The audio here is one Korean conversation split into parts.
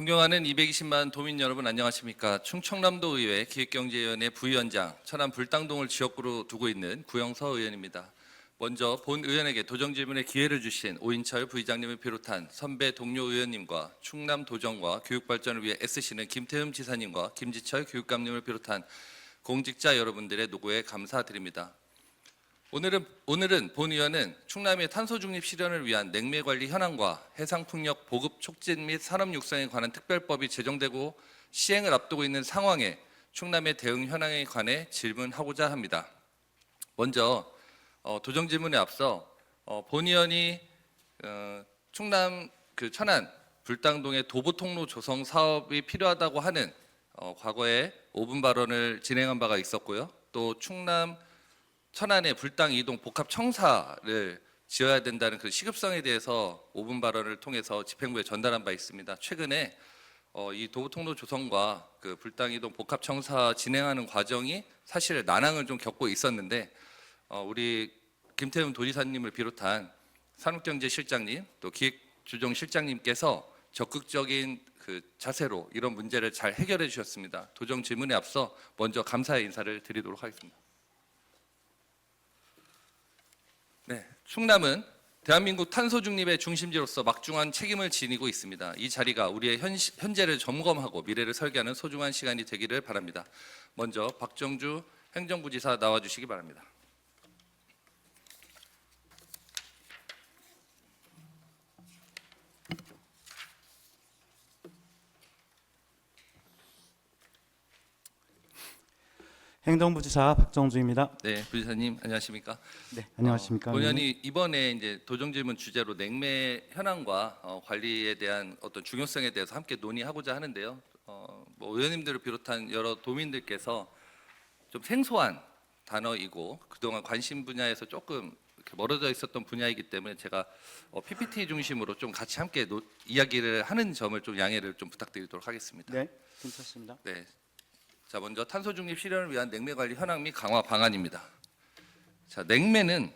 존경하는 220만 도민 여러분 안녕하십니까. 충청남도 의회 기획경제위원회 부위원장, 천안 불당동을 지역구로 두고 있는 구영서 의원입니다. 먼저 본 의원에게 도정질문의 기회를 주신 오인철 부의장님을 비롯한 선배 동료 의원님과 충남 도정과 교육발전을 위해 애쓰시는 김태흠 지사님과 김지철 교육감님을 비롯한 공직자 여러분들의 노고에 감사드립니다. 오늘은 본 의원은 충남의 탄소 중립 실현을 위한 냉매 관리 현황과 해상풍력 보급 촉진 및 산업 육성에 관한 특별법이 제정되고 시행을 앞두고 있는 상황에 충남의 대응 현황에 관해 질문하고자 합니다. 먼저 도정 질문에 앞서 본 의원이 충남 천안 불당동의 도보통로 조성 사업이 필요하다고 하는 과거에 5분 발언을 진행한 바가 있었고요. 또 충남 천안의 불당 이동 복합 청사를 지어야 된다는 그 시급성에 대해서 5분 발언을 통해서 집행부에 전달한 바 있습니다. 최근에 이 도보통로 조성과 그 불당 이동 복합 청사 진행하는 과정이 사실 난항을 좀 겪고 있었는데 우리 김태흠 도지사님을 비롯한 산업경제실장님 또 기획조정실장님께서 적극적인 그 자세로 이런 문제를 잘 해결해 주셨습니다. 도정 질문에 앞서 먼저 감사의 인사를 드리도록 하겠습니다. 네, 충남은 대한민국 탄소 중립의 중심지로서 막중한 책임을 지니고 있습니다. 이 자리가 우리의 현재를 점검하고 미래를 설계하는 소중한 시간이 되기를 바랍니다. 먼저 박정주 행정부지사 나와주시기 바랍니다. 행정부지사 박정주입니다. 네, 부지사님 안녕하십니까? 네, 안녕하십니까? 본 의원이 이번에 이제 도정질문 주제로 냉매 현황과 관리에 대한 어떤 중요성에 대해서 함께 논의하고자 하는데요. 뭐 의원님들을 비롯한 여러 도민들께서 좀 생소한 단어이고 그동안 관심 분야에서 조금 이렇게 멀어져 있었던 분야이기 때문에 제가 PPT 중심으로 좀 같이 함께 이야기를 하는 점을 좀 양해를 좀 부탁드리도록 하겠습니다. 네, 괜찮습니다. 네. 자, 먼저 탄소 중립 실현을 위한 냉매 관리 현황 및 강화 방안입니다. 자, 냉매는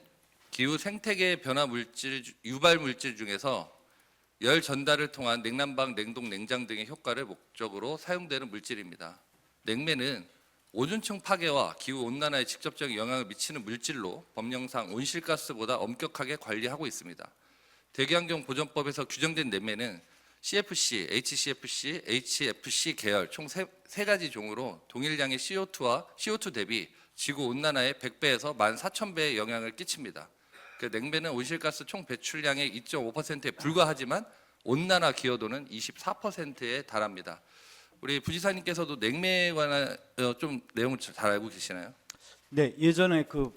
기후 생태계 변화 물질 유발 물질 중에서 열 전달을 통한 냉난방, 냉동, 냉장 등의 효과를 목적으로 사용되는 물질입니다. 냉매는 오존층 파괴와 기후 온난화에 직접적인 영향을 미치는 물질로 법령상 온실가스보다 엄격하게 관리하고 있습니다. 대기환경 보전법에서 규정된 냉매는 CFC, HCFC, HFC 계열 총 세 가지 종으로 동일량의 CO2 대비 지구 온난화의 100배에서 14,000배의 영향을 끼칩니다. 그 냉매는 온실가스 총 배출량의 2.5%에 불과하지만 온난화 기여도는 24%에 달합니다. 우리 부지사님께서도 냉매에 관한 좀 내용을 잘 알고 계시나요? 네, 예전에 그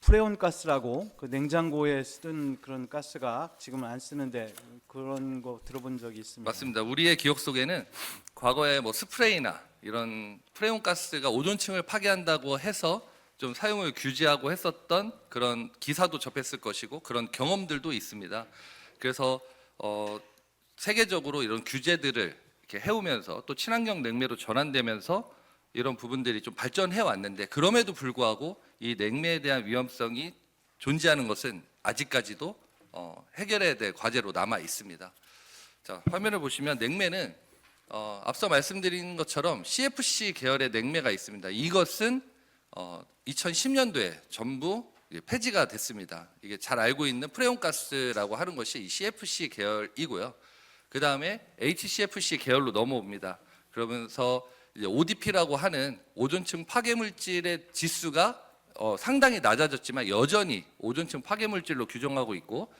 프레온 가스라고 그 냉장고에 쓰던 그런 가스가 지금은 안 쓰는데 그런 거 들어본 적이 있습니다. 맞습니다. 우리의 기억 속에는 과거에 뭐 스프레이나 이런 프레온 가스가 오존층을 파괴한다고 해서 좀 사용을 규제하고 했었던 그런 기사도 접했을 것이고 그런 경험들도 있습니다. 그래서 세계적으로 이런 규제들을 이렇게 해오면서 또 친환경 냉매로 전환되면서 이런 부분들이 좀 발전해 왔는데 그럼에도 불구하고 이 냉매에 대한 위험성이 존재하는 것은 아직까지도 해결해야 될 과제로 남아 있습니다. 자, 화면을 보시면 냉매는 앞서 말씀드린 것처럼 CFC 계열의 냉매가 있습니다. 이것은 2010년도에 전부 폐지가 됐습니다. 이게 잘 알고 있는 프레온가스라고 하는 것이 이 CFC 계열이고요. 그 다음에 HCFC 계열로 넘어옵니다. 그러면서 이제 ODP라고 하는 오존층 파괴물질의 지수가 상당히 낮아졌지만 여전히 오존층 파괴물질로 규정하고 있고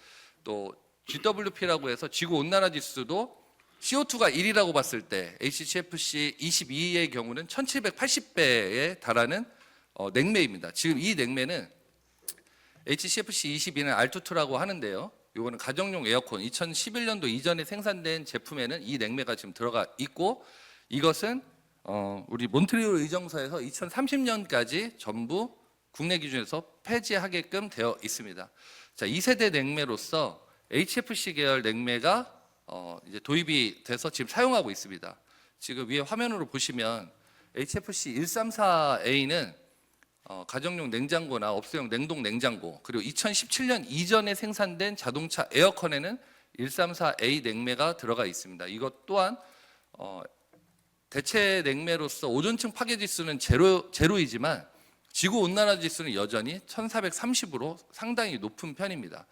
또 GWP라고 해서 지구온난화 지수도 CO2가 1이라고 봤을 때 HCFC 22의 경우는 1780배에 달하는 냉매입니다. 지금 이 냉매는 HCFC 22는 R22라고 하는데요. 이거는 가정용 에어컨 2011년도 이전에 생산된 제품에는 이 냉매가 지금 들어가 있고 이것은 우리 몬트리올 의정서에서 2030년까지 전부 국내 기준에서 폐지하게끔 되어 있습니다. 자, 2세대 냉매로서 HFC 계열 냉매가 이제 도입이 돼서 지금 사용하고 있습니다. 지금 위에 화면으로 보시면 HFC 134A는 가정용 냉장고나 업소용 냉동 냉장고 그리고 2017년 이전에 생산된 자동차 에어컨에는 134A 냉매가 들어가 있습니다. 이것 또한 대체 냉매로서 오존층 파괴 지수는 제로이지만 지구 온난화 지수는 여전히 1430으로 상당히 높은 편입니다.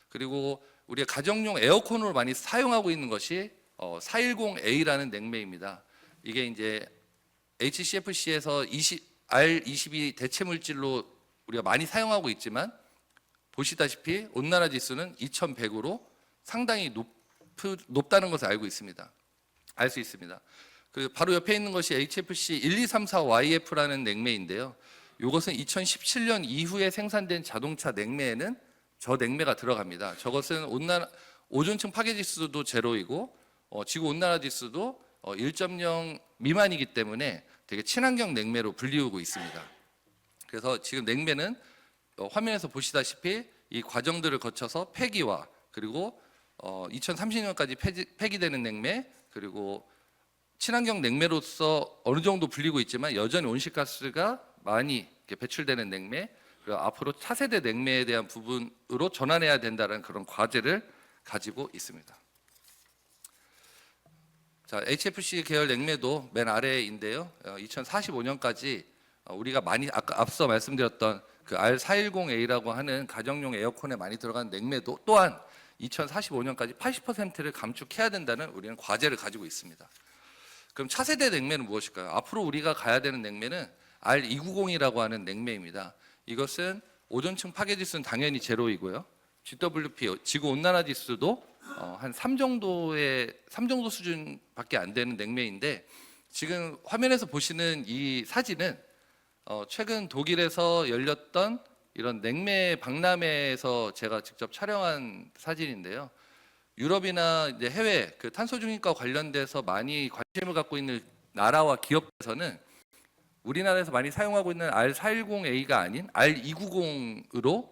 그리고 우리가 가정용 에어컨으로 많이 사용하고 있는 것이 410A라는 냉매입니다. 이게 이제 HCFC에서 R22 대체 물질로 우리가 많이 사용하고 있지만 보시다시피 온난화 지수는 2100으로 상당히 높다는 것을 알 수 있습니다. 그 바로 옆에 있는 것이 HFC 1234YF라는 냉매인데요. 이것은 2017년 이후에 생산된 자동차 냉매에는 저 냉매가 들어갑니다. 저것은 오존층 파괴 지수도 제로이고 지구 온난화 지수도 1.0 미만이기 때문에 되게 친환경 냉매로 불리우고 있습니다. 그래서 지금 냉매는 화면에서 보시다시피 이 과정들을 거쳐서 폐기와 그리고 2030년까지 폐기되는 냉매 그리고 친환경 냉매로서 어느 정도 불리고 있지만 여전히 온실가스가 많이 배출되는 냉매 그리고 앞으로 차세대 냉매에 대한 부분으로 전환해야 된다는 그런 과제를 가지고 있습니다. 자, HFC 계열 냉매도 맨 아래인데요. 2045년까지 우리가 많이 아까 앞서 말씀드렸던 그 R410A라고 하는 가정용 에어컨에 많이 들어가는 냉매도 또한 2045년까지 80%를 감축해야 된다는 우리는 과제를 가지고 있습니다. 그럼 차세대 냉매는 무엇일까요? 앞으로 우리가 가야 되는 냉매는 R290이라고 하는 냉매입니다. 이것은 오존층 파괴 지수는 당연히 제로이고요. GWP 지구 온난화 지수도 한 3 정도 수준밖에 안 되는 냉매인데 지금 화면에서 보시는 이 사진은 최근 독일에서 열렸던 이런 냉매 박람회에서 제가 직접 촬영한 사진인데요. 유럽이나 이제 해외 그 탄소 중립과 관련돼서 많이 관심을 갖고 있는 나라와 기업에서는 우리나라에서 많이 사용하고 있는 R410A가 아닌 R290으로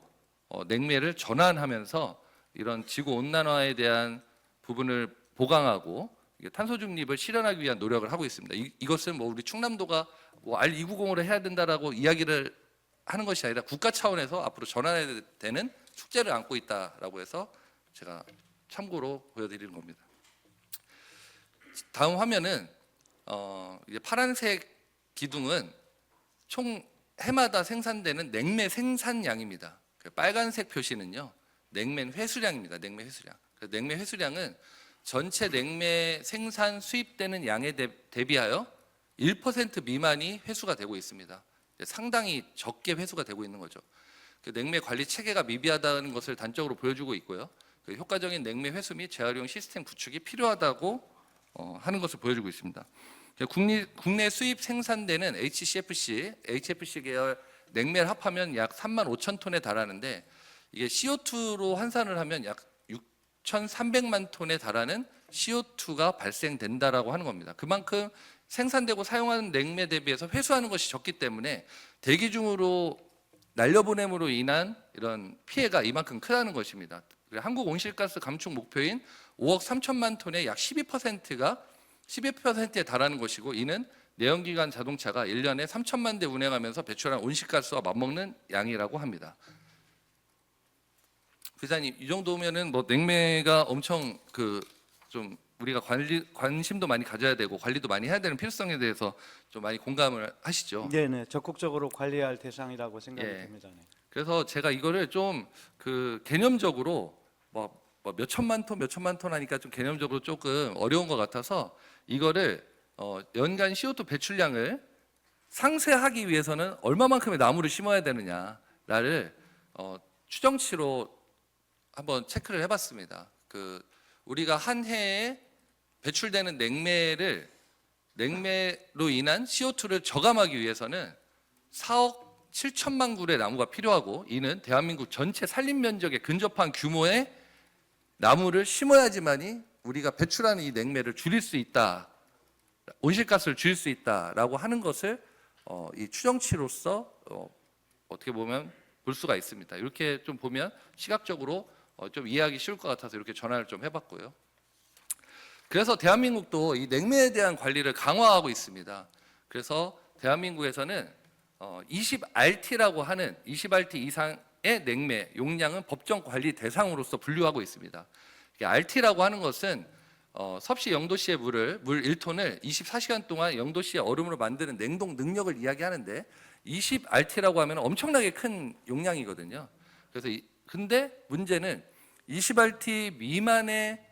냉매를 전환하면서 이런 지구 온난화에 대한 부분을 보강하고 탄소 중립을 실현하기 위한 노력을 하고 있습니다. 이것은 뭐 우리 충남도가 뭐 R290으로 해야 된다라고 이야기를 하는 것이 아니라 국가 차원에서 앞으로 전환해야 되는 숙제를 안고 있다라고 해서 제가 참고로 보여드리는 겁니다. 다음 화면은 이제 파란색 기둥은 총 해마다 생산되는 냉매 생산량입니다. 빨간색 표시는요 냉매 회수량입니다. 냉매 회수량. 냉매 회수량은 전체 냉매 생산 수입되는 양에 대비하여 1% 미만이 회수가 되고 있습니다. 상당히 적게 회수가 되고 있는 거죠. 냉매 관리 체계가 미비하다는 것을 단적으로 보여주고 있고요. 효과적인 냉매 회수 및 재활용 시스템 구축이 필요하다고 하는 것을 보여주고 있습니다. 국내 수입 생산되는 HFC 계열 냉매를 합하면 약 35,000톤에 달하는데 이게 CO2로 환산을 하면 약 6,300만 톤에 달하는 CO2가 발생된다라고 하는 겁니다. 그만큼 생산되고 사용하는 냉매 대비해서 회수하는 것이 적기 때문에 대기 중으로 날려보냄으로 인한 이런 피해가 이만큼 크다는 것입니다. 한국 온실가스 감축 목표인 5억 3천만 톤의 약 12%에 달하는 것이고 이는 내연기관 자동차가 1년에 3천만 대 운행하면서 배출한 온실가스와 맞먹는 양이라고 합니다. 부장님, 이 정도면은 뭐 냉매가 엄청 좀 우리가 관심도 많이 가져야 되고 관리도 많이 해야 되는 필요성에 대해서 좀 많이 공감을 하시죠? 네, 적극적으로 관리할 대상이라고 생각이 됩니다. 네. 그래서 제가 이거를 좀 개념적으로 뭐 몇천만 톤 하니까 좀 개념적으로 조금 어려운 것 같아서 이거를 연간 CO2 배출량을 상쇄하기 위해서는 얼마만큼의 나무를 심어야 되느냐를 추정치로 한번 체크를 해봤습니다. 우리가 한 해에 배출되는 냉매로 인한 CO2를 저감하기 위해서는 4억 7천만 그루의 나무가 필요하고 이는 대한민국 전체 산림 면적에 근접한 규모의 나무를 심어야지만이 우리가 배출하는 이 냉매를 줄일 수 있다, 온실가스를 줄일 수 있다라고 하는 것을 이 추정치로서 어떻게 보면 볼 수가 있습니다. 이렇게 좀 보면 시각적으로 좀 이해하기 쉬울 것 같아서 이렇게 전화를 좀 해봤고요. 그래서 대한민국도 이 냉매에 대한 관리를 강화하고 있습니다. 그래서 대한민국에서는 20RT라고 하는 20RT 이상의 냉매 용량은 법정 관리 대상으로서 분류하고 있습니다. RT라고 하는 것은 섭씨 0도씨의 물 1톤을 24시간 동안 0도씨의 얼음으로 만드는 냉동 능력을 이야기하는데 20RT라고 하면 엄청나게 큰 용량이거든요. 그래서 근데 문제는 20RT 미만의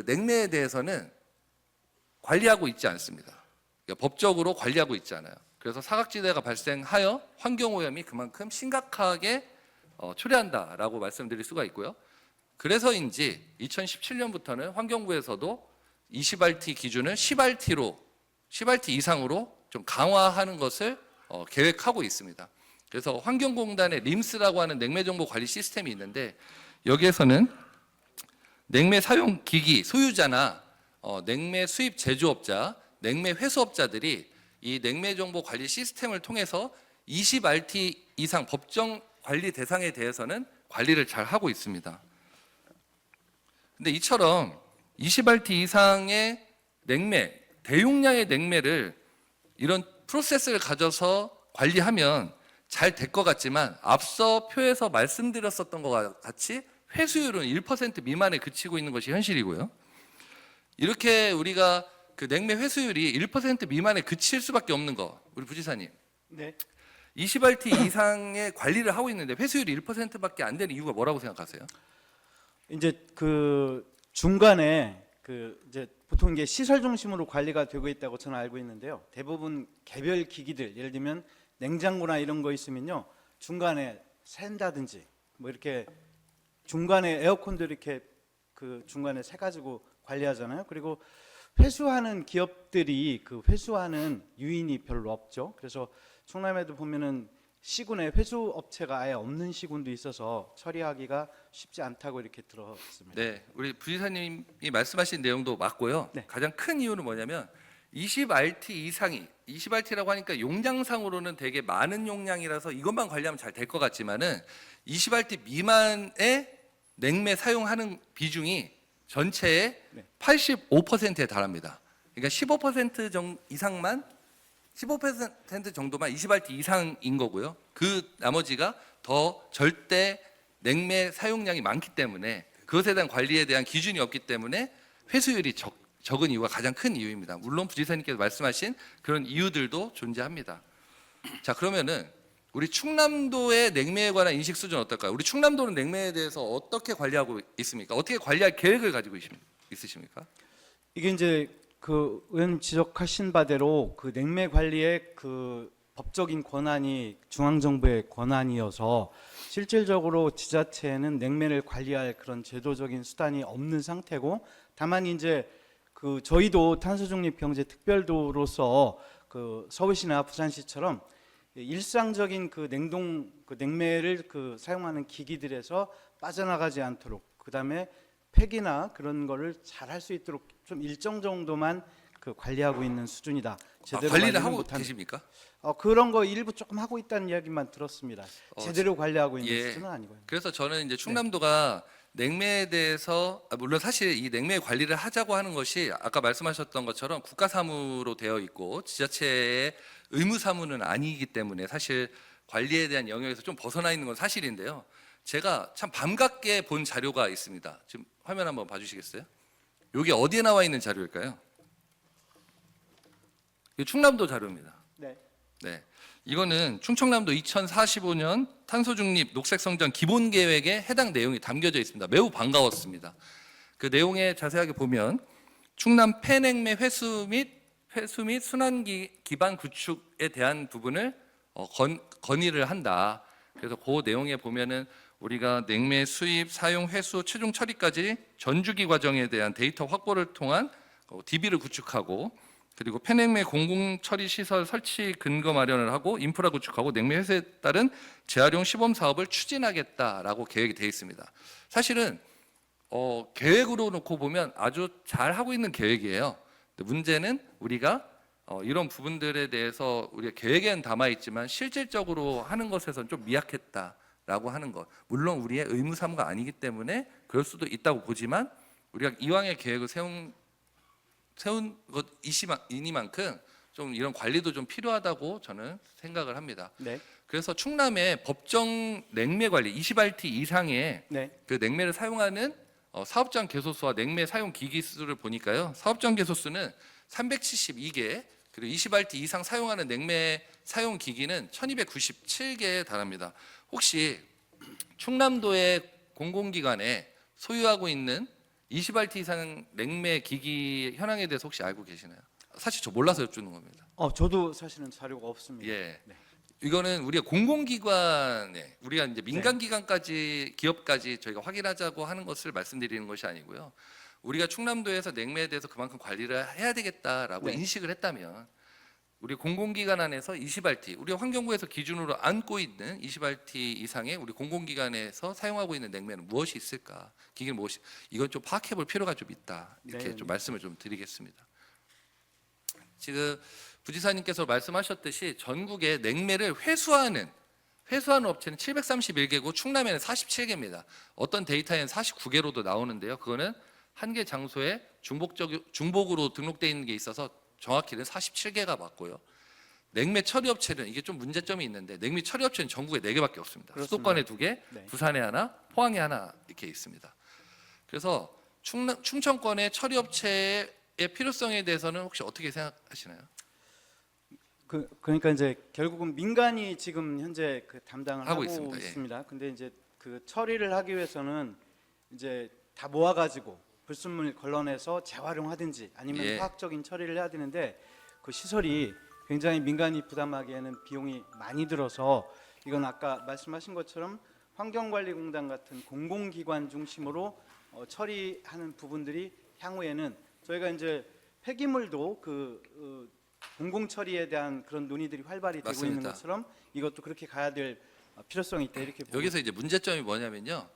냉매에 대해서는 관리하고 있지 않습니다. 그러니까 법적으로 관리하고 있지 않아요. 그래서 사각지대가 발생하여 환경오염이 그만큼 심각하게 초래한다라고 말씀드릴 수가 있고요. 그래서인지 2017년부터는 환경부에서도 20RT 기준을 10RT 이상으로 좀 강화하는 것을 계획하고 있습니다. 그래서 환경공단의 림스라고 하는 냉매정보 관리 시스템이 있는데 여기에서는 냉매 사용 기기 소유자나 냉매 수입 제조업자, 냉매 회수업자들이 이 냉매 정보 관리 시스템을 통해서 20RT 이상 법정 관리 대상에 대해서는 관리를 잘 하고 있습니다. 근데 이처럼 20RT 이상의 냉매, 대용량의 냉매를 이런 프로세스를 가져서 관리하면 잘 될 것 같지만 앞서 표에서 말씀드렸었던 것과 같이 회수율은 1% 미만에 그치고 있는 것이 현실이고요. 이렇게 우리가 그 냉매 회수율이 1% 미만에 그칠 수밖에 없는 거, 우리 부지사님. 네. 20RT 이상의 관리를 하고 있는데 회수율이 1%밖에 안 되는 이유가 뭐라고 생각하세요? 이제 그 중간에 그 이제 보통 이게 시설 중심으로 관리가 되고 있다고 저는 알고 있는데요. 대부분 개별 기기들, 예를 들면 냉장고나 이런 거 있으면요, 중간에 샌다든지 뭐 이렇게 중간에 에어컨도 이렇게 그 중간에 새 가지고 관리하잖아요. 그리고 회수하는 기업들이 그 회수하는 유인이 별로 없죠. 그래서 충남에도 보면은 시군에 회수 업체가 아예 없는 시군도 있어서 처리하기가 쉽지 않다고 이렇게 들었습니다. 네, 우리 부지사님이 말씀하신 내용도 맞고요. 네. 가장 큰 이유는 뭐냐면 20RT 이상이 20RT라고 하니까 용량상으로는 되게 많은 용량이라서 이것만 관리하면 잘 될 것 같지만은 20RT 미만의 냉매 사용하는 비중이 전체의 네. 85%에 달합니다. 그러니까 15% 이상만 15% 정도만 20RT 이상인 거고요. 그 나머지가 더 절대 냉매 사용량이 많기 때문에 그것에 대한 관리에 대한 기준이 없기 때문에 회수율이 적은 이유가 가장 큰 이유입니다. 물론 부지사님께서 말씀하신 그런 이유들도 존재합니다. 자, 그러면은 우리 충남도의 냉매에 관한 인식 수준 어떨까요? 우리 충남도는 냉매에 대해서 어떻게 관리하고 있습니까? 어떻게 관리할 계획을 가지고 있으십니까? 이게 이제 그 의원 지적하신 바대로 그 냉매 관리의 그 법적인 권한이 중앙정부의 권한이어서 실질적으로 지자체에는 냉매를 관리할 그런 제도적인 수단이 없는 상태고, 다만 이제 그 저희도 탄소중립경제특별도로서 그 서울시나 부산시처럼 일상적인 그 냉매를 그 사용하는 기기들에서 빠져나가지 않도록, 그다음에 폐기나 그런 거를 잘 할 수 있도록 좀 일정 정도만 그 관리하고 있는 수준이다. 제대로 관리를 하고 못한, 계십니까? 그런 거 일부 조금 하고 있다는 이야기만 들었습니다. 제대로 관리하고 있는 예. 수준은 아니고요. 그래서 저는 이제 충남도가 냉매에 대해서 물론 사실 이 냉매 관리를 하자고 하는 것이 아까 말씀하셨던 것처럼 국가 사무로 되어 있고 지자체의 의무 사무는 아니기 때문에 사실 관리에 대한 영역에서 좀 벗어나 있는 건 사실인데요. 제가 참 반갑게 본 자료가 있습니다. 지금 화면 한번 봐주시겠어요? 여기 어디에 나와 있는 자료일까요? 이게 충남도 자료입니다. 네. 네, 이거는 충청남도 2045년 탄소중립 녹색성장 기본계획에 해당 내용이 담겨져 있습니다. 매우 반가웠습니다. 그 내용에 자세하게 보면 충남 폐냉매 회수 및 순환 기반 구축에 대한 부분을 건의를 한다. 그래서 그 내용에 보면은 우리가 냉매 수입, 사용, 회수, 최종 처리까지 전주기 과정에 대한 데이터 확보를 통한 DB를 구축하고, 그리고 폐냉매 공공 처리 시설 설치 근거 마련을 하고 인프라 구축하고 냉매 회수에 따른 재활용 시범 사업을 추진하겠다라고 계획이 되어 있습니다. 사실은 계획으로 놓고 보면 아주 잘 하고 있는 계획이에요. 근데 문제는 우리가 이런 부분들에 대해서 우리가 계획에는 담아 있지만 실질적으로 하는 것에서는 좀 미약했다라고 하는 것. 물론 우리의 의무 사무가 아니기 때문에 그럴 수도 있다고 보지만 우리가 이왕의 계획을 세운 것이니만큼 좀 이런 관리도 좀 필요하다고 저는 생각을 합니다. 네. 그래서 충남의 법정 냉매 관리 20RT 이상의 네. 그 냉매를 사용하는 사업장 개소수와 냉매 사용 기기 수를 보니까요. 사업장 개소수는 372개, 그리고 20RT 이상 사용하는 냉매 사용 기기는 1297개에 달합니다. 혹시 충남도의 공공기관에 소유하고 있는 20RT 이상 냉매 기기 현황에 대해서 혹시 알고 계시나요? 사실 저 몰라서 여쭙는 겁니다. 저도 사실은 자료가 없습니다. 예. 네. 이거는 우리가 공공기관에 우리가 이제 민간기관까지 기업까지 저희가 확인하자고 하는 것을 말씀드리는 것이 아니고요. 우리가 충남도에서 냉매에 대해서 그만큼 관리를 해야 되겠다라고 네. 인식을 했다면 우리 공공기관 안에서 20RT 우리가 환경부에서 기준으로 안고 있는 20RT 이상의 우리 공공기관에서 사용하고 있는 냉매는 무엇이 있을까? 기기는 무엇이? 이건 좀 파악해 볼 필요가 좀 있다. 이렇게 네. 좀 말씀을 좀 드리겠습니다. 지금 부지사님께서 말씀하셨듯이 전국에 냉매를 회수하는 업체는 731개고 충남에는 47개입니다. 어떤 데이터에는 49개로도 나오는데요. 그거는 한 개 장소에 중복으로 등록되어 있는 게 있어서 정확히는 47개가 맞고요. 냉매 처리 업체는 이게 좀 문제점이 있는데 냉매 처리 업체는 전국에 4개밖에 없습니다. 그렇습니다. 수도권에 2개, 네. 부산에 하나, 포항에 하나 이렇게 있습니다. 그래서 충청권의 처리 업체의 필요성에 대해서는 혹시 어떻게 생각하시나요? 그러니까 이제 결국은 민간이 지금 현재 그 담당을 하고 하고 있습니다. 예. 있습니다. 근데 이제 그 처리를 하기 위해서는 이제 다 모아가지고 불순물 걸러내서 재활용하든지 아니면 예. 화학적인 처리를 해야 되는데 그 시설이 굉장히 민간이 부담하기에는 비용이 많이 들어서 이건 아까 말씀하신 것처럼 환경관리공단 같은 공공기관 중심으로 처리하는 부분들이 향후에는 저희가 이제 폐기물도 공공 처리에 대한 그런 논의들이 활발히 되고 있는 맞습니다. 것처럼 이것도 그렇게 가야 될 필요성이 있다 이렇게 보고 여기서 이제 문제점이 뭐냐면요.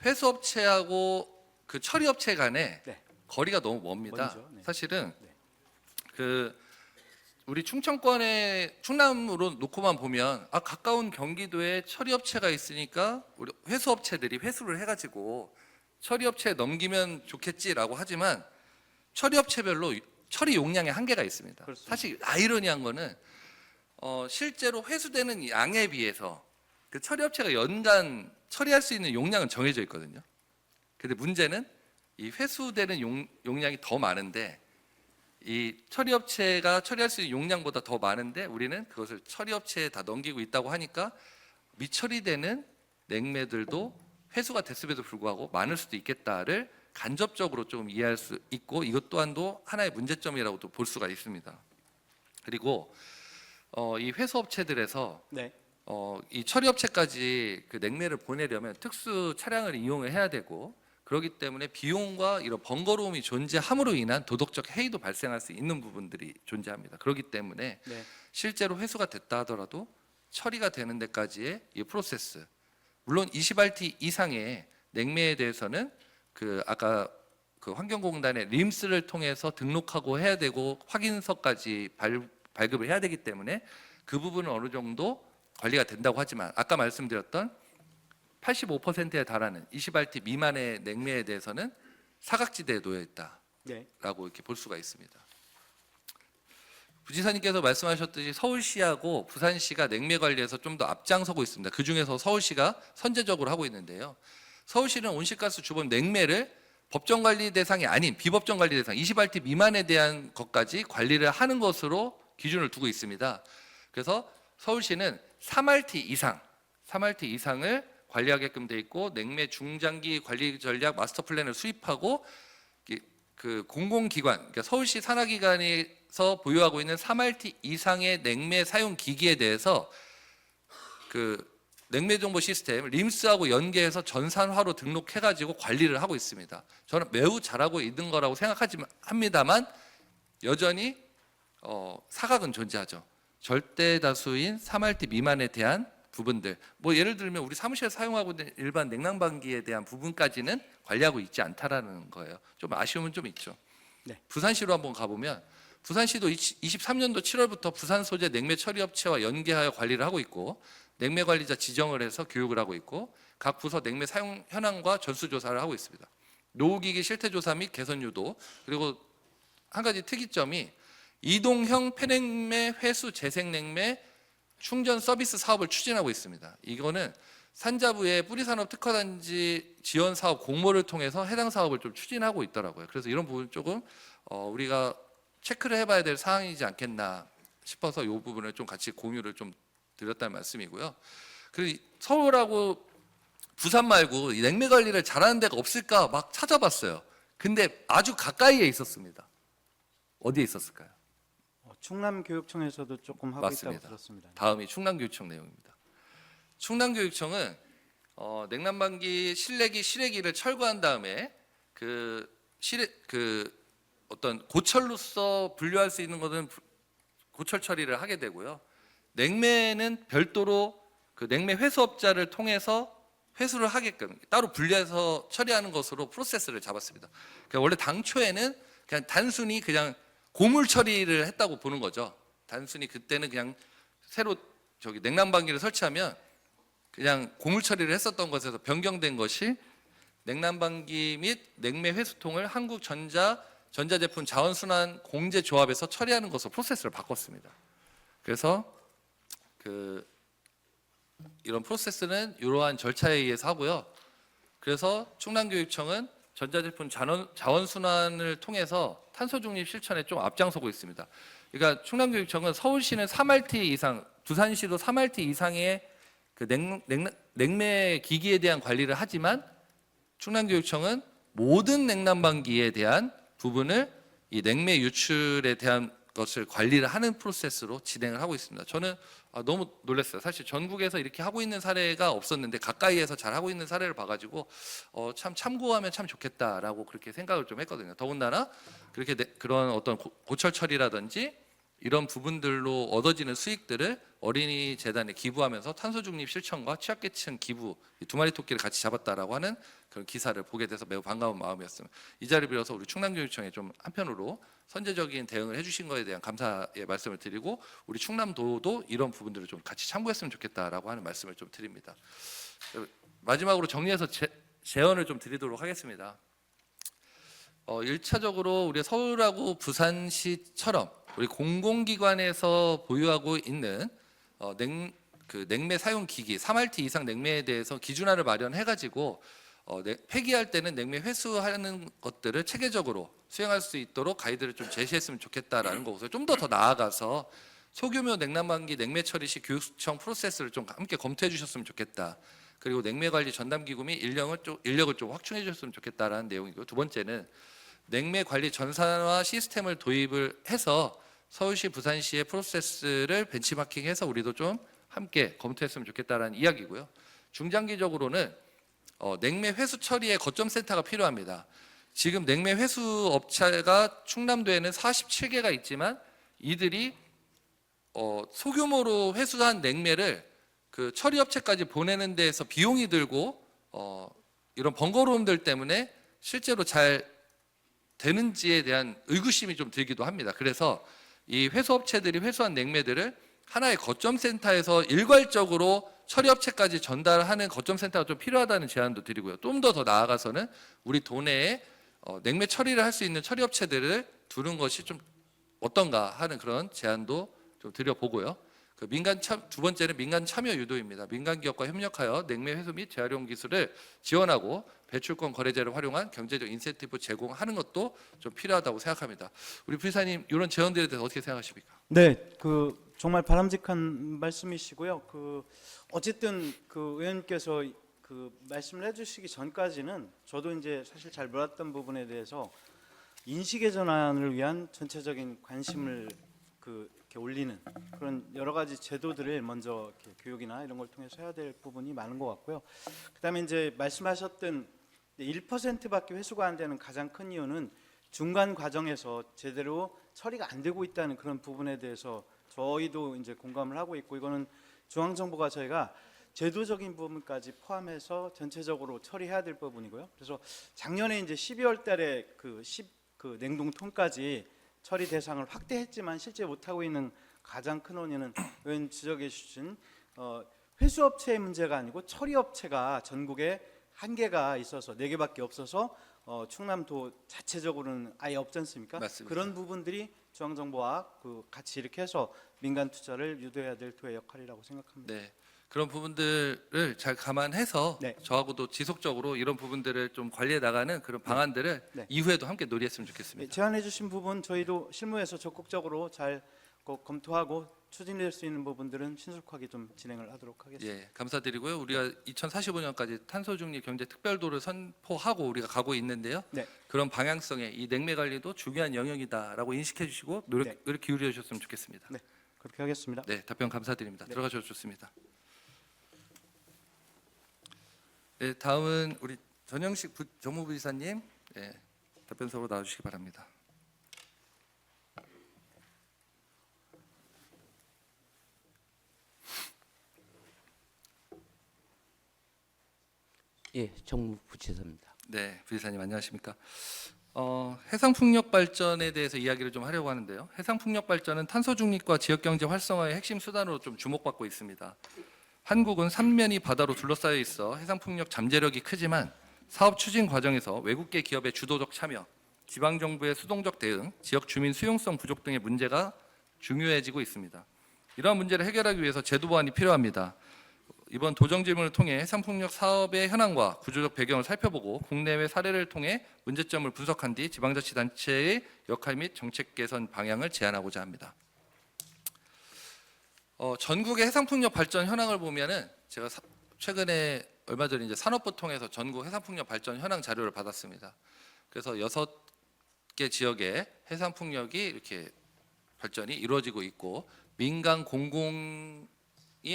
회수업체하고 그 처리업체 간에 네. 거리가 너무 멉니다. 먼저, 네. 사실은 네. 그 우리 충청권의 충남으로 놓고만 보면 가까운 경기도에 처리업체가 있으니까 우리 회수업체들이 회수를 해가지고 처리업체에 넘기면 좋겠지라고 하지만 처리업체별로 처리 용량의 한계가 있습니다. 그렇습니다. 사실 아이러니한 거는 실제로 회수되는 양에 비해서 그 처리업체가 연간 처리할 수 있는 용량은 정해져 있거든요. 근데 문제는 이 회수되는 용량이 더 많은데 이 처리업체가 처리할 수 있는 용량보다 더 많은데 우리는 그것을 처리업체에 다 넘기고 있다고 하니까 미처리되는 냉매들도 회수가 됐음에도 불구하고 많을 수도 있겠다를 간접적으로 좀 이해할 수 있고 이것 또한도 하나의 문제점이라고도 볼 수가 있습니다. 그리고 이 회수업체들에서 네. 이 처리업체까지 그 냉매를 보내려면 특수 차량을 이용을 해야 되고 그렇기 때문에 비용과 이런 번거로움이 존재함으로 인한 도덕적 해이도 발생할 수 있는 부분들이 존재합니다. 그렇기 때문에 네. 실제로 회수가 됐다 하더라도 처리가 되는 데까지의 이 프로세스 물론 20RT 이상의 냉매에 대해서는 아까 환경공단의 림스를 통해서 등록하고 해야 되고 확인서까지 발급을 해야 되기 때문에 그 부분은 어느 정도 관리가 된다고 하지만 아까 말씀드렸던 85%에 달하는 20RT 미만의 냉매에 대해서는 사각지대에 놓여 있다라고 네. 이렇게 볼 수가 있습니다. 부지사님께서 말씀하셨듯이 서울시하고 부산시가 냉매 관리에서 좀 더 앞장서고 있습니다. 그 중에서 서울시가 선제적으로 하고 있는데요. 서울시는 온실가스 주범 냉매를 법정 관리 대상이 아닌 비법정 관리 대상 20RT 미만에 대한 것까지 관리를 하는 것으로 기준을 두고 있습니다. 그래서 서울시는 3RT 이상을 관리하게끔 돼 있고 냉매 중장기 관리 전략 마스터 플랜을 수립하고 그 공공기관 그러니까 서울시 산하기관에서 보유하고 있는 3RT 이상의 냉매 사용 기기에 대해서 그 냉매 정보 시스템 림스하고 연계해서 전산화로 등록해가지고 관리를 하고 있습니다. 저는 매우 잘하고 있는 거라고 생각합니다만 여전히 사각은 존재하죠. 절대 다수인 3RT 미만에 대한 부분들 뭐 예를 들면 우리 사무실에 사용하고 있는 일반 냉난방기에 대한 부분까지는 관리하고 있지 않다라는 거예요. 좀 아쉬움은 좀 있죠. 네. 부산시로 한번 가보면 부산시도 23년도 7월부터 부산 소재 냉매 처리 업체와 연계하여 관리를 하고 있고 냉매 관리자 지정을 해서 교육을 하고 있고 각 부서 냉매 사용 현황과 전수 조사를 하고 있습니다. 노후기기 실태 조사 및 개선 유도 그리고 한 가지 특이점이 이동형 폐냉매 회수 재생냉매 충전 서비스 사업을 추진하고 있습니다. 이거는 산자부의 뿌리산업 특화단지 지원 사업 공모를 통해서 해당 사업을 좀 추진하고 있더라고요. 그래서 이런 부분 조금 우리가 체크를 해봐야 될 사항이지 않겠나 싶어서 이 부분을 좀 같이 공유를 좀 드렸다는 말씀이고요. 그리고 서울하고 부산 말고 이 냉매 관리를 잘하는 데가 없을까 막 찾아봤어요. 근데 아주 가까이에 있었습니다. 어디에 있었을까요? 충남교육청에서도 조금 하고 맞습니다. 있다고 들었습니다. 다음이 충남교육청 내용입니다. 충남교육청은 냉난방기 실내기 실외기를 철거한 다음에 그 어떤 고철로서 분류할 수 있는 것은 고철 처리를 하게 되고요. 냉매는 별도로 그 냉매 회수업자를 통해서 회수를 하게끔 따로 분리해서 처리하는 것으로 프로세스를 잡았습니다. 그러니까 원래 당초에는 그냥 단순히 그냥 고물 처리를 했다고 보는 거죠. 단순히 그때는 그냥 새로 냉난방기를 설치하면 그냥 고물 처리를 했었던 것에서 변경된 것이 냉난방기 및 냉매 회수통을 전자제품 자원순환 공제조합에서 처리하는 것으로 프로세스를 바꿨습니다. 그래서 이런 프로세스는 이러한 절차에 의해서 하고요. 그래서 충남교육청은 전자제품 자원순환을 통해서 탄소중립 실천에 좀 앞장서고 있습니다. 그러니까 충남교육청은 서울시는 3RT 이상, 부산시도 3RT 이상의 그 냉매 기기에 대한 관리를 하지만 충남교육청은 모든 냉난방기에 대한 부분을 이 냉매 유출에 대한 것을 관리를 하는 프로세스로 진행을 하고 있습니다. 저는 너무 놀랐어요. 사실 전국에서 이렇게 하고 있는 사례가 없었는데 가까이에서 잘 하고 있는 사례를 봐가지고 참 참고하면 참 좋겠다라고 그렇게 생각을 좀 했거든요. 더군다나 그렇게 그런 어떤 고철 처리라든지 이런 부분들로 얻어지는 수익들을 어린이 재단에 기부하면서 탄소중립 실천과 취약계층 기부 이 두 마리 토끼를 같이 잡았다라고 하는 그런 기사를 보게 돼서 매우 반가운 마음이었습니다. 이 자리를 빌어서 우리 충남교육청에 좀 한편으로 선제적인 대응을 해주신 것에 대한 감사의 말씀을 드리고 우리 충남도도 이런 부분들을 좀 같이 참고했으면 좋겠다라고 하는 말씀을 좀 드립니다. 마지막으로 정리해서 제언을 좀 드리도록 하겠습니다. 1차적으로 우리 서울하고 부산시처럼 우리 공공기관에서 보유하고 있는 냉매 사용 기기 3RT 이상 냉매에 대해서 기준화를 마련해가지고 폐기할 때는 냉매 회수하는 것들을 체계적으로 수행할 수 있도록 가이드를 좀 제시했으면 좋겠다라는 거고요. 좀 더 나아가서 소규모 냉난방기 냉매 처리 시 교육청 프로세스를 좀 함께 검토해 주셨으면 좋겠다. 그리고 냉매 관리 전담기구 및 인력을 좀 확충해 주셨으면 좋겠다라는 내용이고요. 두 번째는 냉매 관리 전산화 시스템을 도입을 해서 서울시, 부산시의 프로세스를 벤치마킹해서 우리도 좀 함께 검토했으면 좋겠다라는 이야기고요. 중장기적으로는 냉매 회수 처리의 거점 센터가 필요합니다. 지금 냉매 회수 업체가 충남도에는 47개가 있지만 이들이 소규모로 회수한 냉매를 그 처리 업체까지 보내는 데에서 비용이 들고 이런 번거로움들 때문에 실제로 잘 되는지에 대한 의구심이 좀 들기도 합니다. 그래서 이 회수업체들이 회수한 냉매들을 하나의 거점 센터에서 일괄적으로 처리업체까지 전달하는 거점 센터가 좀 필요하다는 제안도 드리고요. 좀 더 나아가서는 우리 도내에 냉매 처리를 할 수 있는 처리업체들을 두는 것이 좀 어떤가 하는 그런 제안도 좀 드려보고요. 두 번째는 민간 참여 유도입니다. 민간 기업과 협력하여 냉매 회수 및 재활용 기술을 지원하고 배출권 거래제를 활용한 경제적 인센티브 제공하는 것도 좀 필요하다고 생각합니다. 우리 부의사님 이런 제언들에 대해서 어떻게 생각하십니까? 네, 정말 바람직한 말씀이시고요. 어쨌든 의원님께서 말씀을 해주시기 전까지는 저도 이제 사실 잘 몰랐던 부분에 대해서 인식의 전환을 위한 전체적인 관심을 이렇게 올리는 그런 여러 가지 제도들을 먼저 이렇게 교육이나 이런 걸 통해서 해야 될 부분이 많은 것 같고요. 그다음에 이제 말씀하셨던 1%밖에 회수가 안 되는 가장 큰 이유는 중간 과정에서 제대로 처리가 안 되고 있다는 그런 부분에 대해서 저희도 이제 공감을 하고 있고 이거는 중앙정부가 저희가 제도적인 부분까지 포함해서 전체적으로 처리해야 될 부분이고요. 그래서 작년에 이제 12월 달에 그 냉동통까지 처리 대상을 확대했지만 실제 못하고 있는 가장 큰 원인은 의원 지적해 주신 회수업체의 문제가 아니고 처리업체가 전국에 한계가 있어서 4개밖에 없어서 충남도 자체적으로는 아예 없지 않습니까? 맞습니다. 그런 부분들이 중앙정부와 같이 이렇게 해서 민간 투자를 유도해야 될 도의 역할이라고 생각합니다. 네. 그런 부분들을 잘 감안해서 네. 저하고도 지속적으로 이런 부분들을 좀 관리해 나가는 그런 방안들을 네. 이후에도 함께 논의했으면 네, 좋겠습니다. 제안해주신 부분 저희도 실무에서 적극적으로 잘 꼭 검토하고 추진될 수 있는 부분들은 신속하게 좀 진행을 하도록 하겠습니다. 예, 감사드리고요. 우리가 2045년까지 탄소 중립 경제 특별도를 선포하고 우리가 가고 있는데요. 네. 그런 방향성에 이 냉매 관리도 중요한 영역이다라고 인식해 주시고 노력을 기울여 주셨으면 좋겠습니다. 네, 그렇게 하겠습니다. 네, 답변 감사드립니다. 들어가셔도 좋습니다. 네, 다음은 우리 전영식 정무부 이사님, 네, 답변서로 나와주시기 바랍니다. 예, 정무부지사입니다. 네, 부이사님 안녕하십니까? 해상풍력 발전에 대해서 이야기를 좀 하려고 하는데요. 해상풍력 발전은 탄소 중립과 지역 경제 활성화의 핵심 수단으로 좀 주목받고 있습니다. 한국은 삼면이 바다로 둘러싸여 있어 해상풍력 잠재력이 크지만 사업 추진 과정에서 외국계 기업의 주도적 참여, 지방 정부의 수동적 대응, 지역 주민 수용성 부족 등의 문제가 중요해지고 있습니다. 이러한 문제를 해결하기 위해서 제도 보완이 필요합니다. 이번 도정 질문을 통해 해상풍력 사업의 현황과 구조적 배경을 살펴보고 국내외 사례를 통해 문제점을 분석한 뒤 지방자치단체의 역할 및 정책 개선 방향을 제안하고자 합니다. 전국의 해상풍력 발전 현황을 보면은 제가 최근에 얼마 전에 이제 산업부 통해서 전국 해상풍력 발전 현황 자료를 받았습니다. 그래서 6개 지역에 해상풍력이 이렇게 발전이 이루어지고 있고 민간 공공이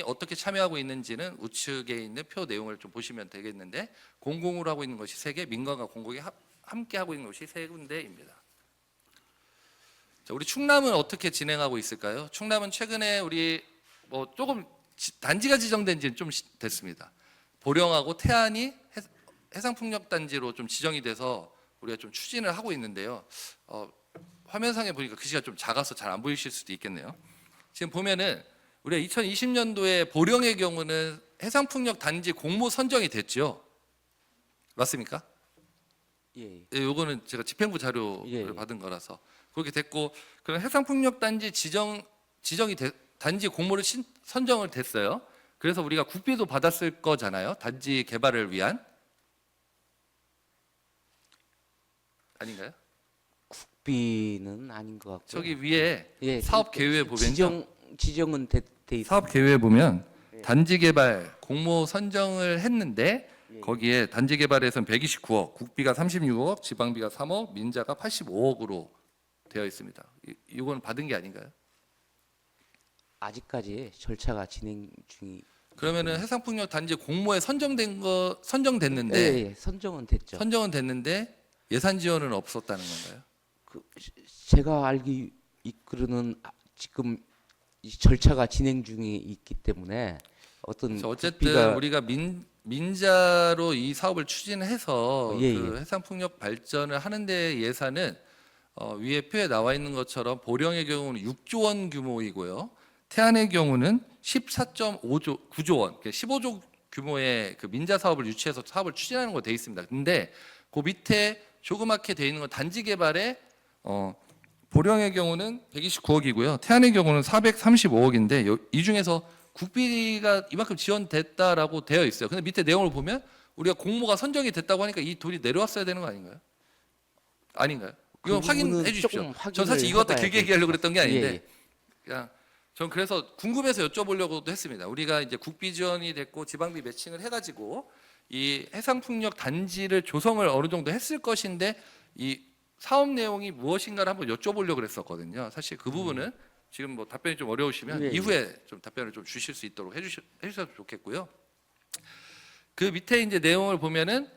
어떻게 참여하고 있는지는 우측에 있는 표 내용을 좀 보시면 되겠는데 공공으로 하고 있는 것이 3개, 민간과 공공이 함께 하고 있는 것이 3군데입니다. 자, 우리 충남은 어떻게 진행하고 있을까요? 충남은 최근에 우리 뭐 조금 단지가 지정된 지는 좀 됐습니다. 보령하고 태안이 해상풍력 단지로 좀 지정이 돼서 우리가 좀 추진을 하고 있는데요. 화면상에 보니까 글씨가 좀 작아서 잘 안 보이실 수도 있겠네요. 지금 보면은 우리가 2020년도에 보령의 경우는 해상풍력 단지 공모 선정이 됐죠. 맞습니까? 예, 예, 요거는 제가 집행부 자료를 예. 받은 거라서 그렇게 됐고 그럼 해상풍력 단지 단지 공모를 선정을 됐어요. 그래서 우리가 국비도 받았을 거잖아요. 단지 개발을 위한 아닌가요? 국비는 아닌 것 같고. 저기 위에 예, 사업 계획에 보면요. 지정은 돼 있습니다. 사업 계획에 보면 예. 단지 개발 공모 선정을 했는데 예. 거기에 단지 개발에서는 129억, 국비가 36억, 지방비가 3억, 민자가 85억으로 되어 있습니다. 이건 받은 게 아닌가요? 아직까지 절차가 진행 중이. 그러면은 해상풍력 단지 공모에 선정됐는데 예, 예, 선정은 됐죠. 선정은 됐는데 예산 지원은 없었다는 건가요? 제가 알기 이끌어는 지금 이 절차가 진행 중에 있기 때문에 어떤 그래서 어쨌든 국비가 우리가 민자로 이 사업을 추진해서 예, 그 예. 해상풍력 발전을 하는데 예산은 위에 표에 나와 있는 것처럼 보령의 경우는 6조 원 규모이고요. 태안의 경우는 9조 원, 그러니까 15조 규모의 그 민자 사업을 유치해서 사업을 추진하는 거 돼 있습니다. 근데 그 밑에 조그맣게 돼 있는 건 단지 개발에 보령의 경우는 129억이고요. 태안의 경우는 435억인데 이 중에서 국비가 이만큼 지원됐다라고 되어 있어요. 근데 밑에 내용을 보면 우리가 공모가 선정이 됐다고 하니까 이 돈이 내려왔어야 되는 거 아닌가요? 아닌가요? 이건 그 확인해 부분은 주십시오. 조금 확인을 전 사실 이것도 해봐야 길게 될 얘기하려고 것 그랬던 게 같습니다. 아닌데 그냥 전 그래서 궁금해서 여쭤보려고도 했습니다. 우리가 이제 국비 지원이 됐고 지방비 매칭을 해가지고 이 해상풍력 단지를 조성을 어느 정도 했을 것인데 이 사업 내용이 무엇인가를 한번 여쭤보려고 그랬었거든요. 사실 그 부분은 지금 뭐 답변이 좀 어려우시면 예, 예. 이후에 좀 답변을 좀 주실 수 있도록 해주셔도 좋겠고요. 그 밑에 이제 내용을 보면은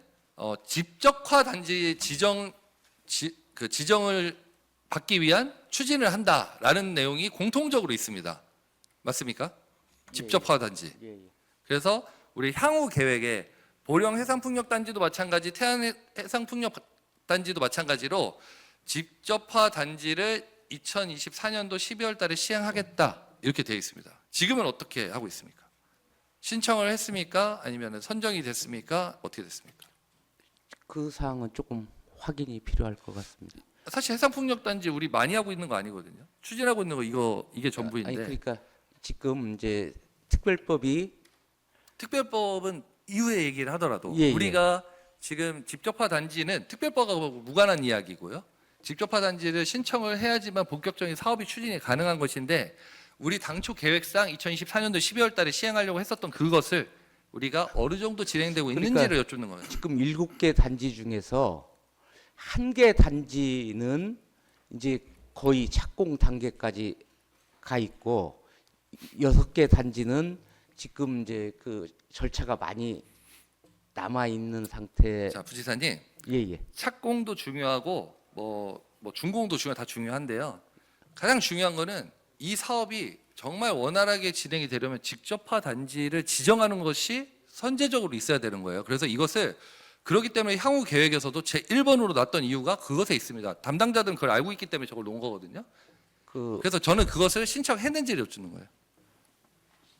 집적화 단지 지정을 받기 위한 추진을 한다라는 내용이 공통적으로 있습니다. 맞습니까? 집적화 단지. 예, 예. 그래서 우리 향후 계획에 보령 해상풍력 단지도 마찬가지, 태안 해상풍력 단지도 마찬가지로 집적화 단지를 2024년도 12월 달에 시행하겠다 이렇게 되어 있습니다. 지금은 어떻게 하고 있습니까? 신청을 했습니까? 아니면 선정이 됐습니까? 어떻게 됐습니까? 그 사항은 조금 확인이 필요할 것 같습니다. 사실 해상풍력 단지 우리 많이 하고 있는 거 아니거든요. 추진하고 있는 거 이게 전부인데. 아니 그러니까 지금 이제 특별법이 특별법은 이후에 얘기를 하더라도 예, 예. 우리가 지금 집적화 단지는 특별법하고 무관한 이야기고요. 집적화 단지를 신청을 해야지만 본격적인 사업이 추진이 가능한 것인데 우리 당초 계획상 2024년도 12월 달에 시행하려고 했었던 그것을 우리가 어느 정도 진행되고 있는지를 여쭙는 거예요. 지금 7개 단지 중에서 1개 단지는 이제 거의 착공 단계까지 가 있고 6개 단지는 지금 이제 그 절차가 많이 남아 있는 상태. 자, 부지사님, 예예. 착공도 중요하고 뭐 준공도 다 중요한데요. 가장 중요한 거는 이 사업이 정말 원활하게 진행이 되려면 직접화 단지를 지정하는 것이 선제적으로 있어야 되는 거예요. 그래서 이것을 그렇기 때문에 향후 계획에서도 제 1번으로 놨던 이유가 그것에 있습니다. 담당자들은 그걸 알고 있기 때문에 저걸 놓은 거거든요. 그래서 저는 그것을 신청했는지를 여쭙는 거예요.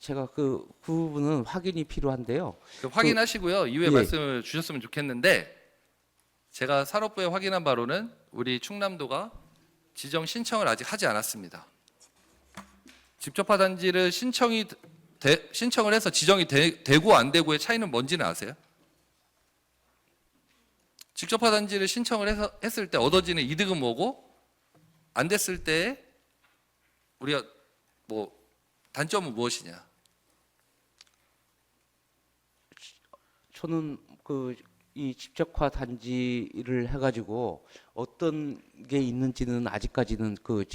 제가 그 부분은 확인이 필요한데요. 확인하시고요. 이후에 예. 말씀을 주셨으면 좋겠는데 제가 산업부에 확인한 바로는 우리 충남도가 지정 신청을 아직 하지 않았습니다. 집적화 단지를 신청을 해서 지정이 되고 안 되고의 차이는 뭔지는 아세요? 직접화 단지를 신청을 했을 때 얻어지는 이득은 뭐고 안 됐을 때 우리가 뭐 단점은 무엇이냐? 저는 그 이 집적화 단지를 해가지고 어떤 게 있는지는 아직까지는 그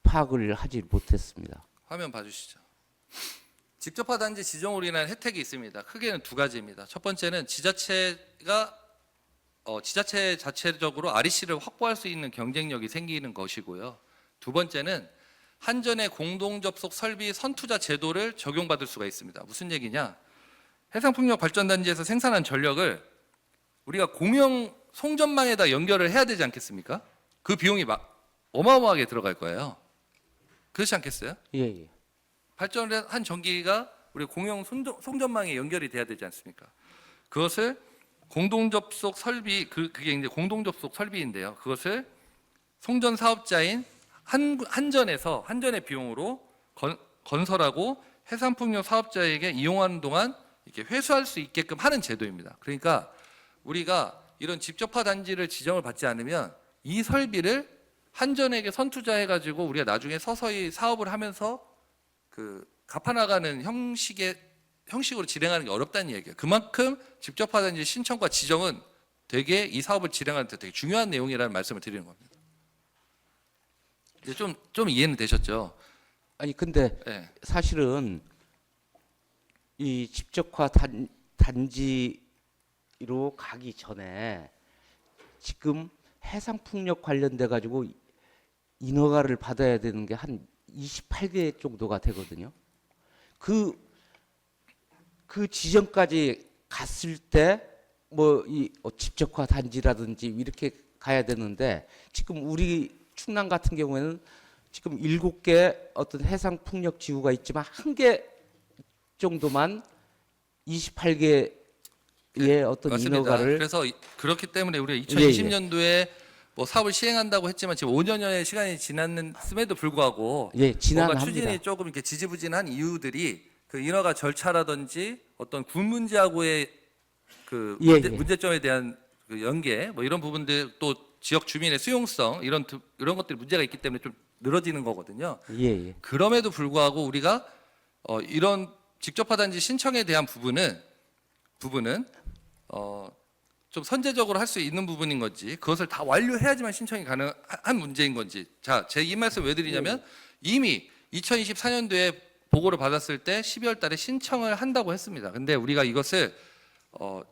파악을 하지 못했습니다. 화면 봐주시죠. 직접화 단지 지정으로 인한 혜택이 있습니다. 크게는 두 가지입니다. 첫 번째는 지자체가 지자체 자체적으로 REC를 확보할 수 있는 경쟁력이 생기는 것이고요. 두 번째는 한전의 공동접속 설비 선투자 제도를 적용받을 수가 있습니다. 무슨 얘기냐? 해상풍력발전단지에서 생산한 전력을 우리가 공영 송전망에다 연결을 해야 되지 않겠습니까? 그 비용이 어마어마하게 들어갈 거예요. 그렇지 않겠어요? 예예. 발전을 한 전기가 우리 공영 송전망에 연결이 돼야 되지 않습니까? 그것을 공동접속 설비, 그게 이제 공동접속 설비인데요. 그것을 송전 사업자인 한전의 비용으로 건설하고 해상풍력 사업자에게 이용하는 동안 이렇게 회수할 수 있게끔 하는 제도입니다. 그러니까 우리가 이런 집적화 단지를 지정을 받지 않으면 이 설비를 한전에게 선투자해가지고 우리가 나중에 서서히 사업을 하면서 그 갚아나가는 형식으로 진행하는 게 어렵다는 얘기예요. 그만큼 집적화 단지 신청과 지정은 되게 이 사업을 진행하는 데 되게 중요한 내용이라는 말씀을 드리는 겁니다. 이제 좀 이해는 되셨죠? 아니 근데 네. 사실은 이 집적화 단지로 가기 전에 지금 해상풍력 관련돼 가지고 인허가를 받아야 되는 게 한 28개 정도가 되거든요. 그 지점까지 갔을 때 뭐 이 집적화 단지라든지 이렇게 가야 되는데 지금 우리 충남 같은 경우에는 지금 7개 어떤 해상 풍력 지구가 있지만 1개 정도만 28개의 어떤 맞습니다. 인허가를. 그래서 그렇기 때문에 우리가 예, 예. 2020년도에 뭐 사업을 시행한다고 했지만 지금 5년여의 시간이 지났음에도 불구하고 예, 뭔가 지난합니다. 추진이 조금 이렇게 지지부진한 이유들이 그 인허가 절차라든지 어떤 군 문제하고의 그 예, 예. 문제점에 대한 그 연계 뭐 이런 부분들 또 지역 주민의 수용성 이런 것들이 문제가 있기 때문에 좀 늘어지는 거거든요. 예, 예. 그럼에도 불구하고 우리가 이런 직접화 단지 신청에 대한 부분은 좀 선제적으로 할 수 있는 부분인 건지 그것을 다 완료해야지만 신청이 가능한 문제인 건지. 자, 제 이 말씀 왜 드리냐면 이미 2024년도에 보고를 받았을 때 12월 달에 신청을 한다고 했습니다. 근데 우리가 이것을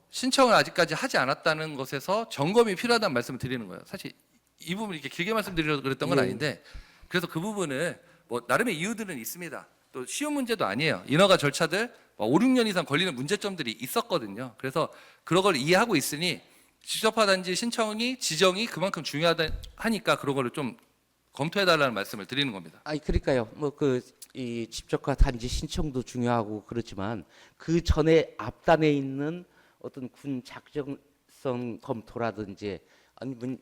신청을 아직까지 하지 않았다는 것에서 점검이 필요하다는 말씀을 드리는 거예요. 사실 이 부분 이렇게 길게 말씀드리려고 그랬던 건 예. 아닌데 그래서 그 부분을 뭐 나름의 이유들은 있습니다. 또 쉬운 문제도 아니에요. 인허가 절차들 5, 6년 이상 걸리는 문제점들이 있었거든요. 그래서 그런 걸 이해하고 있으니 집적화 단지 신청이 지정이 그만큼 중요하다 하니까 그런 거를 좀 검토해 달라는 말씀을 드리는 겁니다. 아니 그러니까요. 뭐 이 집적화 단지 신청도 중요하고 그렇지만 그 전에 앞단에 있는 어떤 군 작전성 검토라든지 아니면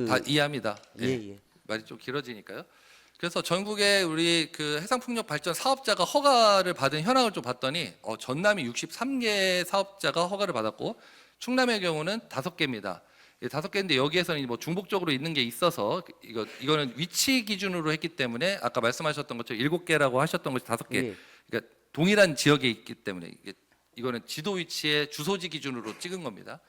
다 이해합니다. 예, 예. 말이 좀 길어지니까요. 그래서 전국에 우리 그 해상풍력 발전 사업자가 허가를 받은 현황을 좀 봤더니 전남이 63개 사업자가 허가를 받았고 충남의 경우는 5개입니다. 5개인데 여기에서는 뭐 중복적으로 있는 게 있어서 이거는 위치 기준으로 했기 때문에 아까 말씀하셨던 것처럼 7개라고 하셨던 것이 5개. 예. 그러니까 동일한 지역에 있기 때문에 이거는 지도 위치의 주소지 기준으로 찍은 겁니다.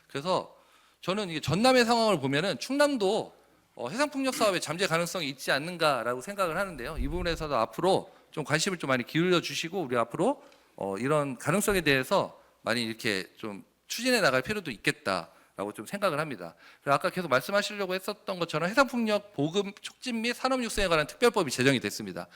그래서 저는 이게 전남의 상황을 보면은 충남도 해상풍력 사업에 잠재 가능성이 있지 않는가라고 생각을 하는데요. 이 부분에서도 앞으로 좀 관심을 좀 많이 기울여 주시고 우리 앞으로 이런 가능성에 대해서 많이 이렇게 좀 추진해 나갈 필요도 있겠다라고 좀 생각을 합니다. 그리고 아까 계속 말씀하시려고 했었던 것처럼 해상풍력 보급 촉진 및 산업 육성에 관한 특별법이 제정이 됐습니다.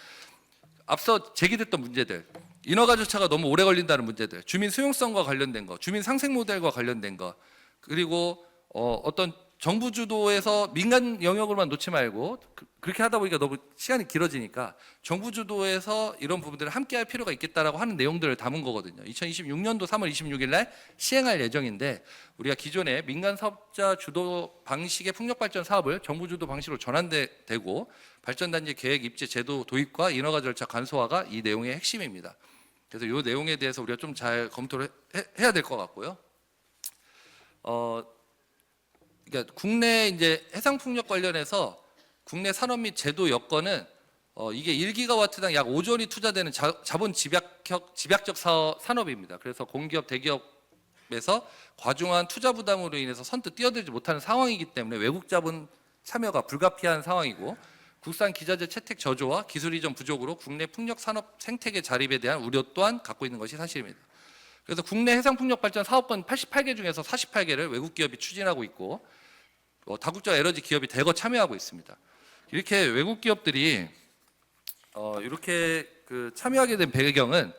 앞서 제기됐던 문제들, 인허가 절차가 너무 오래 걸린다는 문제들, 주민 수용성과 관련된 거, 주민 상생 모델과 관련된 거, 그리고 어떤 정부 주도에서 민간 영역으로만 놓지 말고 그렇게 하다 보니까 너무 시간이 길어지니까 정부 주도에서 이런 부분들을 함께 할 필요가 있겠다라고 하는 내용들을 담은 거거든요. 2026년도 3월 26일 날 시행할 예정인데 우리가 기존에 민간 사업자 주도 방식의 풍력 발전 사업을 정부 주도 방식으로 전환되고 발전단지 계획 입지 제도 도입과 인허가 절차 간소화가 이 내용의 핵심입니다. 그래서 이 내용에 대해서 우리가 좀 잘 검토를 해야 될 것 같고요. 그러니까 국내 이제 해상 풍력 관련해서 국내 산업 및 제도 여건은 이게 1기가와트당 약 5조 원이 투자되는 자본 집약적 산업입니다. 그래서 공기업, 대기업에서 과중한 투자 부담으로 인해서 선뜻 뛰어들지 못하는 상황이기 때문에 외국 자본 참여가 불가피한 상황이고 국산 기자재 채택 저조와 기술 이전 부족으로 국내 풍력 산업 생태계 자립에 대한 우려 또한 갖고 있는 것이 사실입니다. 그래서 국내 해상 풍력 발전 사업권 88개 중에서 48개를 외국 기업이 추진하고 있고 다국적 에너지 기업이 대거 참여하고 있습니다. 이렇게 외국 기업들이 이렇게 참여하게 된 배경은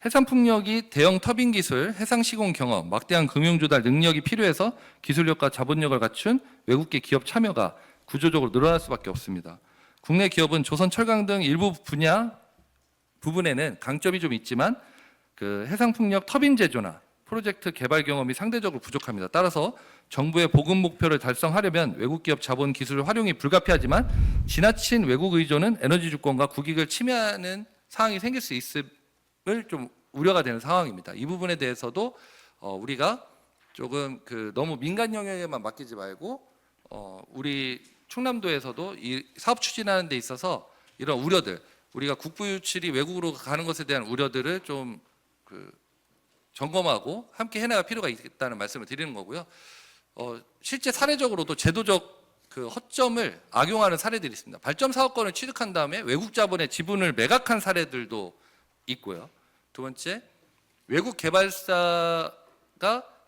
해상 풍력이 대형 터빈 기술, 해상 시공 경험, 막대한 금융 조달 능력이 필요해서 기술력과 자본력을 갖춘 외국계 기업 참여가 구조적으로 늘어날 수밖에 없습니다. 국내 기업은 조선 철강 등 일부 분야 부분에는 강점이 좀 있지만 해상 풍력 터빈 제조나 프로젝트 개발 경험이 상대적으로 부족합니다. 따라서 정부의 보급 목표를 달성하려면 외국 기업 자본 기술 활용이 불가피하지만 지나친 외국 의존은 에너지 주권과 국익을 침해하는 상황이 생길 수 있음을 좀 우려가 되는 상황입니다. 이 부분에 대해서도 우리가 조금 너무 민간 영역에만 맡기지 말고 우리 충남도에서도 이 사업 추진하는 데 있어서 이런 우려들, 우리가 국부 유출이 외국으로 가는 것에 대한 우려들을 좀 점검하고 함께 해나갈 필요가 있다는 말씀을 드리는 거고요. 실제 사례적으로도 제도적 허점을 악용하는 사례들이 있습니다. 발전 사업권을 취득한 다음에 외국 자본의 지분을 매각한 사례들도 있고요. 두 번째, 외국 개발사가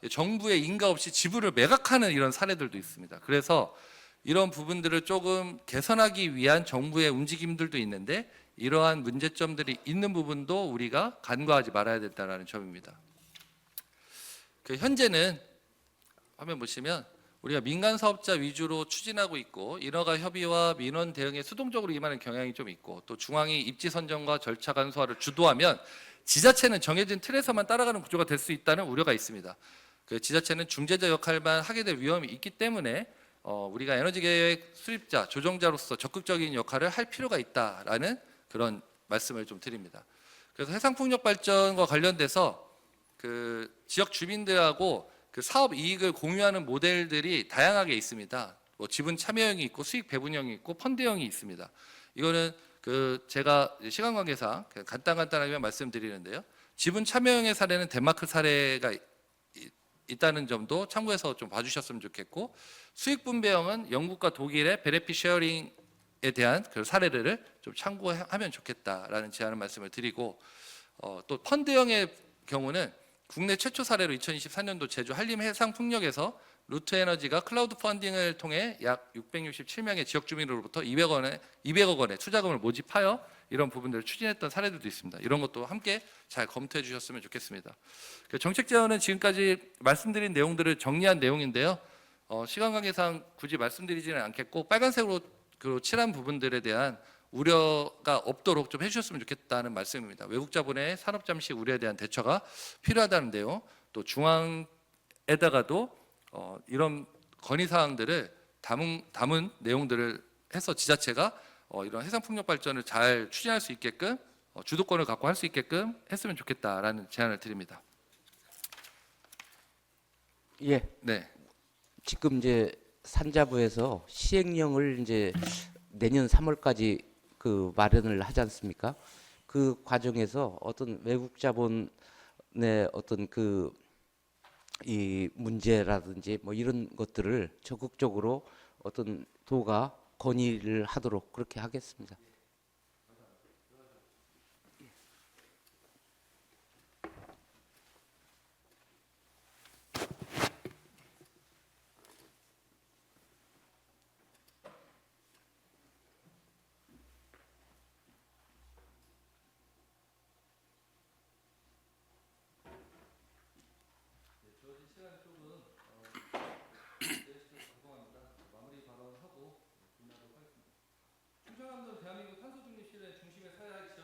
정부의 인가 없이 지분을 매각하는 이런 사례들도 있습니다. 그래서 이런 부분들을 조금 개선하기 위한 정부의 움직임들도 있는데 이러한 문제점들이 있는 부분도 우리가 간과하지 말아야 된다는 점입니다. 현재는 화면 보시면 우리가 민간 사업자 위주로 추진하고 있고 인허가 협의와 민원 대응에 수동적으로 임하는 경향이 좀 있고 또 중앙이 입지 선정과 절차 간소화를 주도하면 지자체는 정해진 틀에서만 따라가는 구조가 될 수 있다는 우려가 있습니다. 지자체는 중재자 역할만 하게 될 위험이 있기 때문에 우리가 에너지 계획 수립자, 조정자로서 적극적인 역할을 할 필요가 있다라는 그런 말씀을 좀 드립니다. 그래서 해상풍력 발전과 관련돼서 지역 주민들하고 사업 이익을 공유하는 모델들이 다양하게 있습니다. 지분 참여형이 있고 수익 배분형이 있고 펀드형이 있습니다. 이거는 제가 시간 관계상 간단하게 말씀드리는데요. 지분 참여형의 사례는 덴마크 사례가 있다는 점도 참고해서 좀 봐주셨으면 좋겠고 수익 분배형은 영국과 독일의 베네핏 쉐어링에 대한 사례를 좀 참고하면 좋겠다라는 제안을 말씀을 드리고 또 펀드형의 경우는 국내 최초 사례로 2024년도 제주 한림해상풍력에서 루트에너지가 클라우드 펀딩을 통해 약 667명의 지역 주민으로부터 200억 원의 투자금을 모집하여 이런 부분들을 추진했던 사례들도 있습니다. 이런 것도 함께 잘 검토해 주셨으면 좋겠습니다. 정책 제안은 지금까지 말씀드린 내용들을 정리한 내용인데요. 시간 관계상 굳이 말씀드리지는 않겠고 빨간색으로 칠한 부분들에 대한 우려가 없도록 좀 해주셨으면 좋겠다는 말씀입니다. 외국 자본의 산업 잠시 우려에 대한 대처가 필요하다는 내용, 또 중앙에다가도 이런 건의 사항들을 담은 내용들을 해서 지자체가 이런 해상 풍력 발전을 잘 추진할 수 있게끔 주도권을 갖고 할 수 있게끔 했으면 좋겠다라는 제안을 드립니다. 예. 네. 지금 이제 산자부에서 시행령을 이제 내년 3월까지 그 마련을 하지 않습니까? 그 과정에서 어떤 외국 자본의 어떤 그 이 문제라든지 뭐 이런 것들을 적극적으로 어떤 도가 건의를 하도록 그렇게 하겠습니다. 충청남도 대한민국 탄소 중립 시대 중심에 서야 할